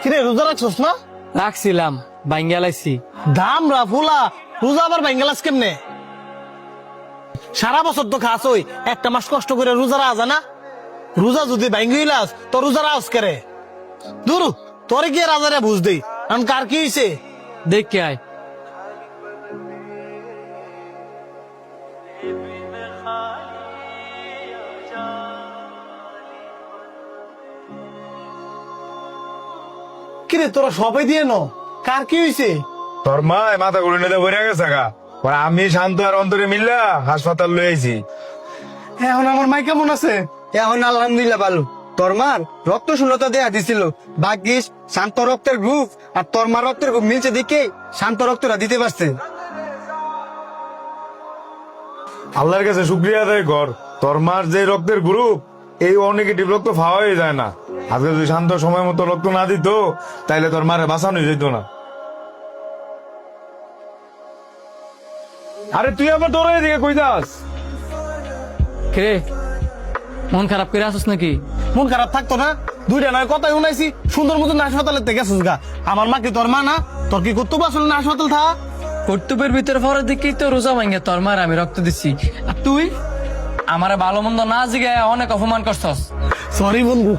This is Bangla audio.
কিরে রোজা রাখছস না? রাখছিলাম বাইঙ্গালাইছি। দাম ফুলা রোজা আবার ভাঙ্গালাস কেমনে? সারা বছর তো খাস ওই একটা মাস কষ্ট করে রোজা রাখা না। রোজা যদি ভাঙ্গিলাস তো রোজা রাস করে দূর তোরে গিয়ে রাজারে বুঝ দেই কারণ কার কি হয়েছে দেখে আয়। কিরে তোরা সবাই দিয়ে ন কার কি হয়েছে? তোর মা মাথা গুলো নিতে বইরা গেছে গা। পরে আমি শান্ত আর অন্তরে মিল্লা হাসপাতাল লই আইছি। এখন আমার মাই কেমন আছে? এখন আলহামদুলিল্লাহ ভালো। তোর মার রক্ত শূন্যতা দেয়া দিছিল, ভাগ্যিস শান্ত রক্তের গ্রুপ আর তোর মার রক্তের গ্রুপ মিলছে দেখে শান্ত রক্তটা দিতে পারছে। আল্লাহর কাছে শুক্রিয়া আদায় কর, তোর মার যে রক্তের গ্রুপ এই ও নেগেটিভ রক্ত পাওয়াই যায় না। আজকে যদি শান্ত সময় মতো রক্ত না দিত তাইলে তোর মারে বাঁচানো যেত না। আরে তুই আবার তোর এদিকে কই যাস? কে মন খারাপ করে আসছ নাকি? মন খারাপ থাকতো না? দুইটা নয় কথাই শুনাইছি সুন্দর মতন হাসপাতালে গেছিস গা। আমার মা কি তোর মা না? তোর কি কর্তব্য আসলে না হাসপাতাল থা? কর্তব্যের ভিতরে পরে দেখি তো রোজা ভাঙ্গে তোর মার আমি রক্ত দিচ্ছি, আর তুই আমার ভালো মন্দ না জিগায় অনেক অপমান করছস। সরি বন্ধু।